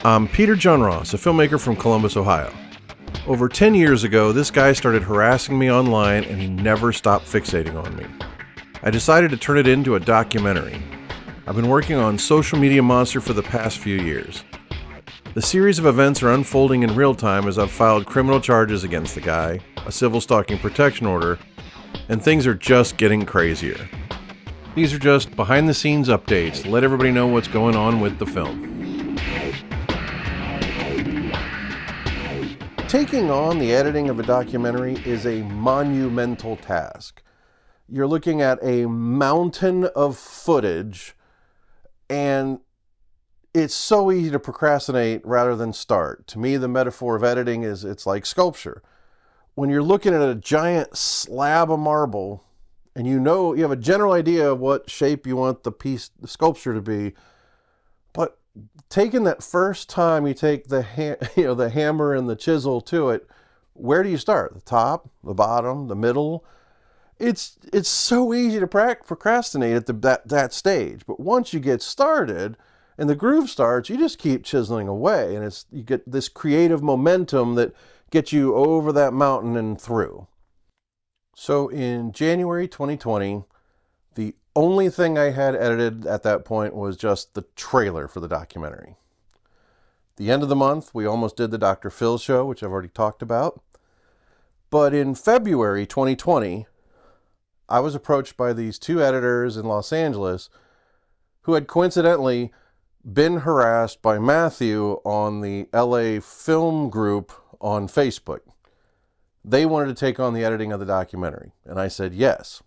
I'm Peter John Ross, a filmmaker from Columbus, Ohio. Over 10 years ago, this guy started harassing me online and he never stopped fixating on me. I decided to turn it into a documentary. I've been working on Social Media Monster for the past few years. The series of events are unfolding in real time as I've filed criminal charges against the guy, a Civil Stalking Protection Order, and things are just getting crazier. These are just behind-the-scenes updates to let everybody know what's going on with the film. Taking on the editing of a documentary is a monumental task. You're looking at a mountain of footage, and it's so easy to procrastinate rather than start. To me, the metaphor of editing is it's like sculpture. When you're looking at a giant slab of marble, and you know you have a general idea of what shape you want the sculpture to be, but taking that first time you take the hammer and the chisel to it, where do you start? The top, the bottom, the middle? It's so easy to procrastinate at that stage. But once you get started and the groove starts, you just keep chiseling away, and you get this creative momentum that gets you over that mountain and through. So in January 2020, the only thing I had edited at that point was just the trailer for the documentary. The end of the month, we almost did the Dr. Phil show, which I've already talked about. But in February 2020, I was approached by these two editors in Los Angeles who had coincidentally been harassed by Matthew on the LA film group on Facebook. They wanted to take on the editing of the documentary, and I said yes.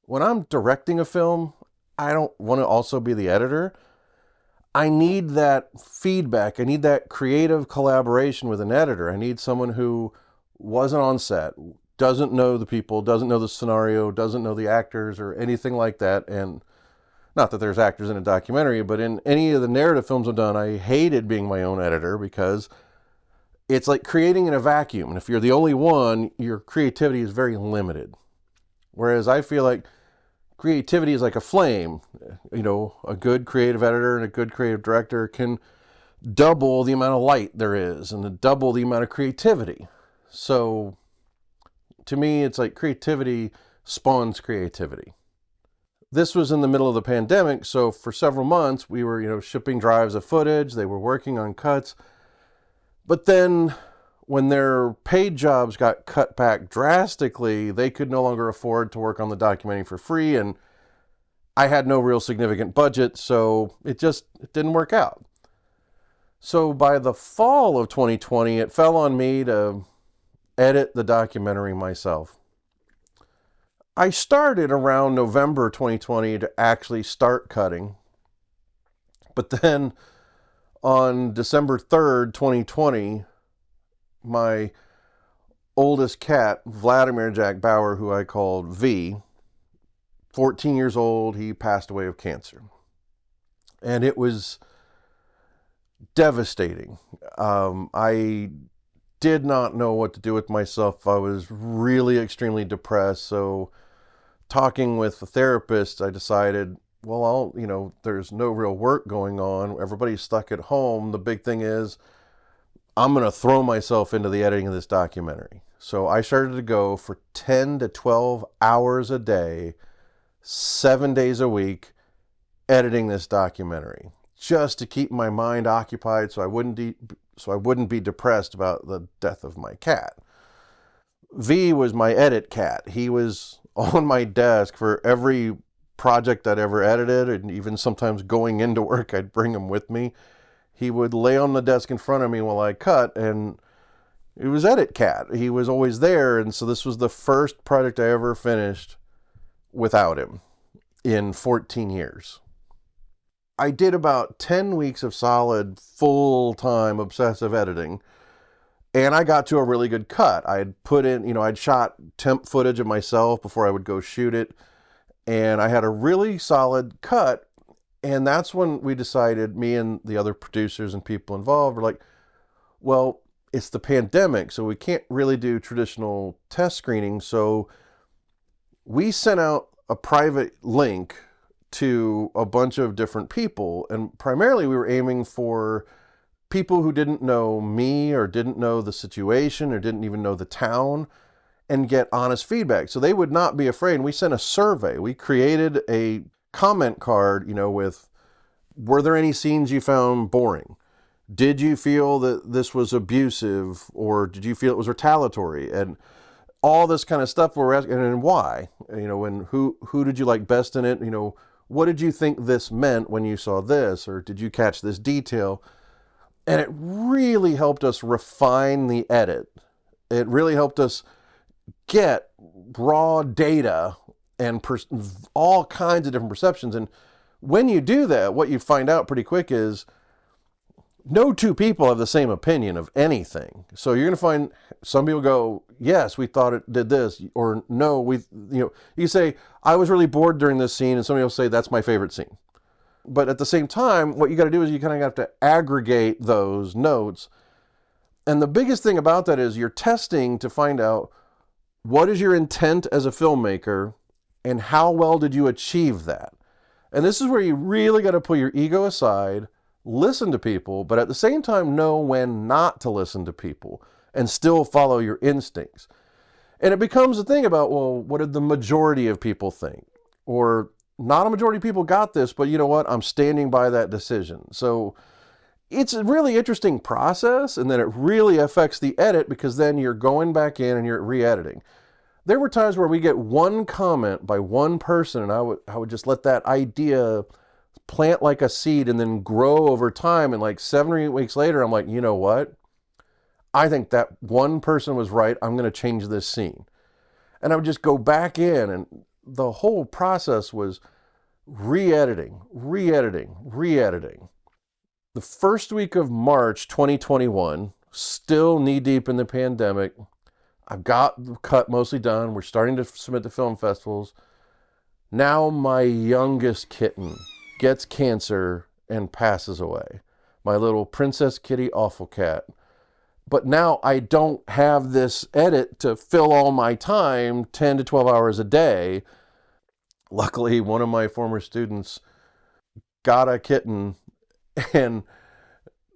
When I'm directing a film, I don't want to also be the editor. I need that feedback. I need that creative collaboration with an editor. I need someone who wasn't on set, doesn't know the people, doesn't know the scenario, doesn't know the actors or anything like that. And not that there's actors in a documentary, but in any of the narrative films I've done, I hated being my own editor because it's like creating in a vacuum. And if you're the only one, your creativity is very limited. Whereas I feel like creativity is like a flame. A good creative editor and a good creative director can double the amount of light there is and double the amount of creativity. So to me, it's like creativity spawns creativity. This was in the middle of the pandemic, so for several months we were, shipping drives of footage. They were working on cuts. But then when their paid jobs got cut back drastically, they could no longer afford to work on the documentary for free, and I had no real significant budget, so it didn't work out. So by the fall of 2020, it fell on me to edit the documentary myself. I started around November 2020 to actually start cutting, but then on December 3rd, 2020, my oldest cat, Vladimir Jack Bauer, who I called V, 14 years old, he passed away of cancer. And it was devastating. I did not know what to do with myself. I was really extremely depressed. So talking with the therapist, I decided, there's no real work going on. Everybody's stuck at home. The big thing is I'm going to throw myself into the editing of this documentary. So I started to go for 10 to 12 hours a day, 7 days a week, editing this documentary just to keep my mind occupied so I wouldn't be depressed about the death of my cat. V was my edit cat. He was on my desk for every project I'd ever edited, and even sometimes going into work, I'd bring him with me. He would lay on the desk in front of me while I cut, and it was Edit Cat. He was always there, and so this was the first project I ever finished without him in 14 years. I did about 10 weeks of solid, full-time, obsessive editing, and I got to a really good cut. I'd put in, I'd shot temp footage of myself before I would go shoot it, and I had a really solid cut. And that's when we decided, me and the other producers and people involved were like, well, it's the pandemic, so we can't really do traditional test screening. So we sent out a private link to a bunch of different people. And primarily we were aiming for people who didn't know me or didn't know the situation or didn't even know the town and get honest feedback. So they would not be afraid. And we sent a survey. We created a comment card, with, were there any scenes you found boring? Did you feel that this was abusive, or did you feel it was retaliatory? And all this kind of stuff we're asking, and why? And who did you like best in it? What did you think this meant when you saw this, or did you catch this detail? And it really helped us refine the edit. It really helped us get raw data and all kinds of different perceptions. And when you do that, what you find out pretty quick is no two people have the same opinion of anything. So you're going to find some people go, yes, we thought it did this, or no, you say, I was really bored during this scene, and somebody will say, that's my favorite scene. But at the same time, what you got to do is you kind of have to aggregate those notes. And the biggest thing about that is you're testing to find out what is your intent as a filmmaker and how well did you achieve that. And this is where you really got to put your ego aside, listen to people, but at the same time know when not to listen to people and still follow your instincts. And it becomes a thing about, well, what did the majority of people think? Or not a majority of people got this, but you know what? I'm standing by that decision. So it's a really interesting process, and then it really affects the edit because then you're going back in and you're re-editing. There were times where we get one comment by one person, and I would just let that idea plant like a seed and then grow over time. And like 7 or 8 weeks later, I'm like, you know what? I think that one person was right. I'm going to change this scene. And I would just go back in, and the whole process was re-editing. The first week of March 2021, still knee-deep in the pandemic, I've got the cut mostly done. We're starting to submit to film festivals. Now my youngest kitten gets cancer and passes away. My little Princess Kitty Awful Cat. But now I don't have this edit to fill all my time, 10 to 12 hours a day. Luckily, one of my former students got a kitten and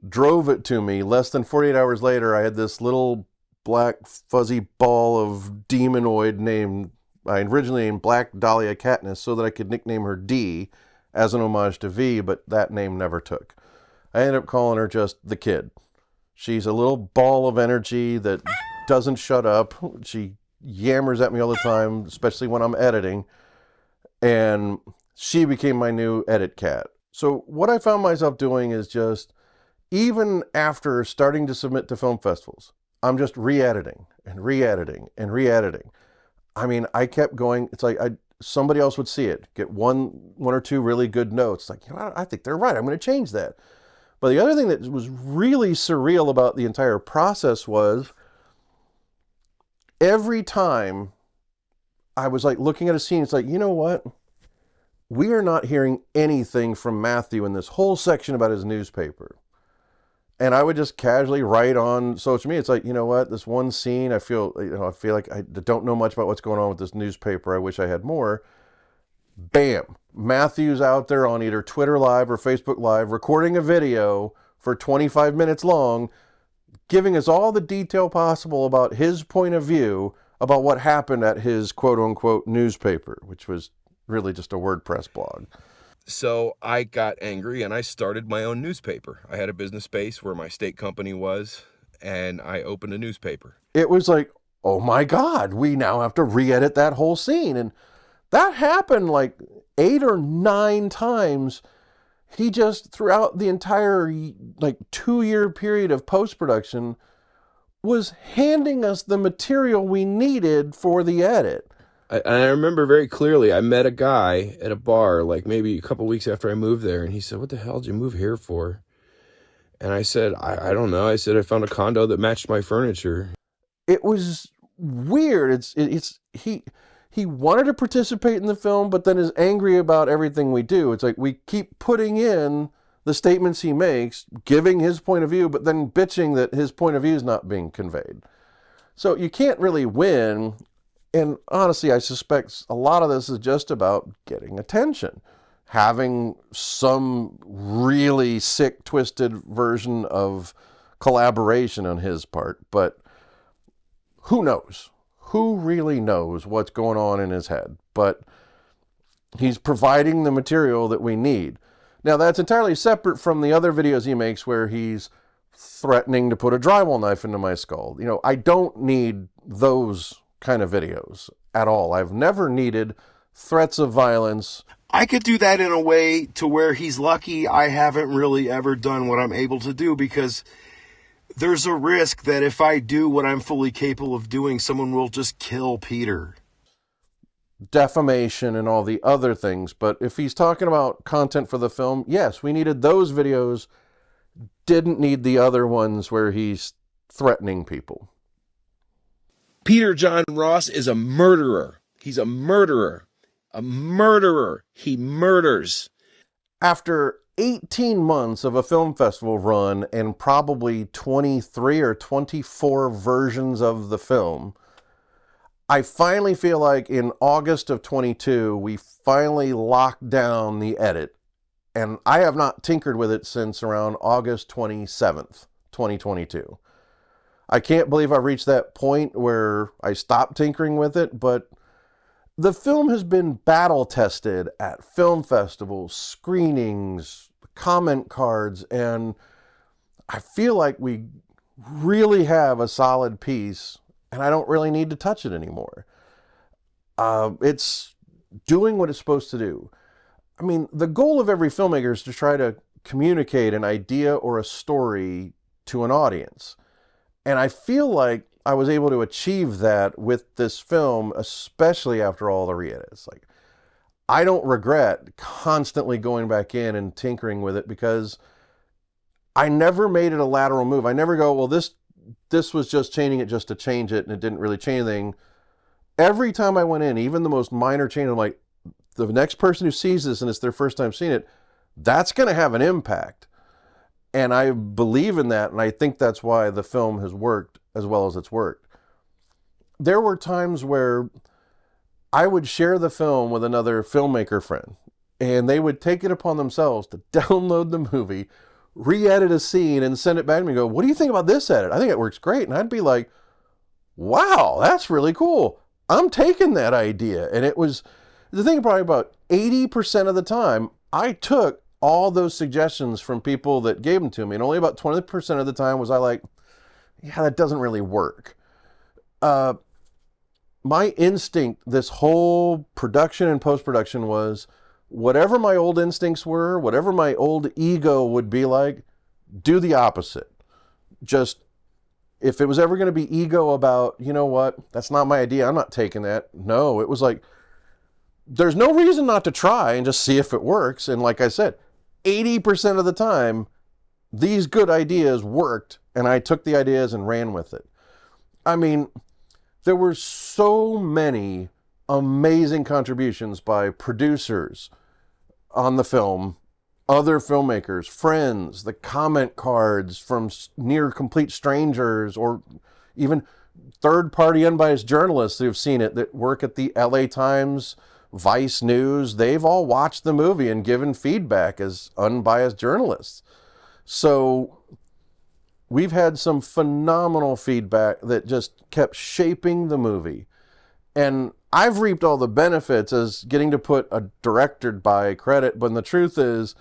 drove it to me. Less than 48 hours later, I had this little black fuzzy ball of demonoid I originally named Black Dahlia Katniss so that I could nickname her D as an homage to V, but that name never took. I ended up calling her just the kid. She's a little ball of energy that doesn't shut up. She yammers at me all the time, especially when I'm editing. And she became my new edit cat. So what I found myself doing is just, even after starting to submit to film festivals, I'm just re-editing. I mean, I kept going. It's like somebody else would see it, get one or two really good notes. Like, I think they're right. I'm going to change that. But the other thing that was really surreal about the entire process was every time I was like looking at a scene, it's like, you know what? We are not hearing anything from Matthew in this whole section about his newspaper. And I would just casually write on social media. It's like, you know what? This one scene, I feel like I don't know much about what's going on with this newspaper. I wish I had more. Bam. Matthew's out there on either Twitter Live or Facebook Live recording a video for 25 minutes long, giving us all the detail possible about his point of view about what happened at his quote-unquote newspaper, which was really just a WordPress blog. So I got angry and I started my own newspaper. I had a business space where my state company was, and I opened a newspaper. It was like, oh my God, we now have to re-edit that whole scene. And that happened like 8 or 9 times. He just, throughout the entire 2-year period of post-production, was handing us the material we needed for the edit. I remember very clearly, I met a guy at a bar, like maybe a couple weeks after I moved there, and he said, "What the hell did you move here for?" And I said, I don't know. I said, I found a condo that matched my furniture. It was weird. He wanted to participate in the film, but then is angry about everything we do. It's like we keep putting in the statements he makes, giving his point of view, but then bitching that his point of view is not being conveyed. So you can't really win. And honestly, I suspect a lot of this is just about getting attention. having some really sick, twisted version of collaboration on his part. But who knows? Who really knows what's going on in his head? But he's providing the material that we need. Now, that's entirely separate from the other videos he makes where he's threatening to put a drywall knife into my skull. You know, I don't need those kind of videos at all. I've never needed threats of violence. I could do that in a way to where he's lucky I haven't really ever done what I'm able to do, because there's a risk that if I do what I'm fully capable of doing, someone will just kill Peter. Defamation and all the other things. But if he's talking about content for the film, yes, we needed those videos. Didn't need the other ones where he's threatening people. Peter John Ross is a murderer. He's a murderer. A murderer. He murders. After 18 months of a film festival run and probably 23 or 24 versions of the film, I finally feel like in August of 22, we finally locked down the edit. And I have not tinkered with it since around August 27th, 2022. I can't believe I reached that point where I stopped tinkering with it, but the film has been battle tested at film festivals, screenings, comment cards, and I feel like we really have a solid piece, and I don't really need to touch it anymore. It's doing what it's supposed to do. I mean, the goal of every filmmaker is to try to communicate an idea or a story to an audience. And I feel like I was able to achieve that with this film, especially after all the re-edits. Like, I don't regret constantly going back in and tinkering with it, because I never made it a lateral move. I never go, well, this was just changing it just to change it, and it didn't really change anything. Every time I went in, even the most minor change, I'm like, the next person who sees this and it's their first time seeing it, that's going to have an impact. And I believe in that, and I think that's why the film has worked as well as it's worked. There were times where I would share the film with another filmmaker friend, and they would take it upon themselves to download the movie, re-edit a scene, and send it back to me and go, what do you think about this edit? I think it works great. And I'd be like, wow, that's really cool. I'm taking that idea. And it was, the thing probably about 80% of the time, I took all those suggestions from people that gave them to me, and only about 20% of the time was I like, yeah, that doesn't really work. My instinct this whole production and post-production was, whatever my old instincts were, whatever my old ego would be like, do the opposite. Just, if it was ever going to be ego about, you know what, that's not my idea, I'm not taking that. No, it was like, there's no reason not to try and just see if it works. And like I said, 80% of the time, these good ideas worked, and I took the ideas and ran with it. I mean, there were so many amazing contributions by producers on the film, other filmmakers, friends, the comment cards from near complete strangers, or even third-party unbiased journalists who've seen it that work at the LA Times, Vice News. They've all watched the movie and given feedback as unbiased journalists. So we've had some phenomenal feedback that just kept shaping the movie. And I've reaped all the benefits as getting to put a directed by credit, but the truth is,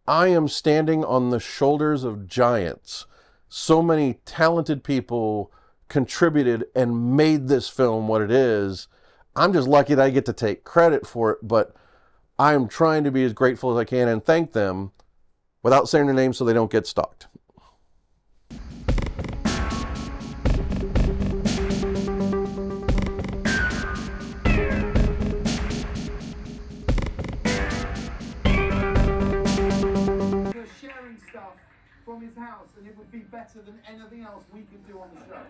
I am standing on the shoulders of giants. So many talented people contributed and made this film what it is. I'm just lucky that I get to take credit for it, but I am trying to be as grateful as I can and thank them without saying their names so they don't get stalked. Sharing stuff from his house, and it would be better than anything else we could do on the show.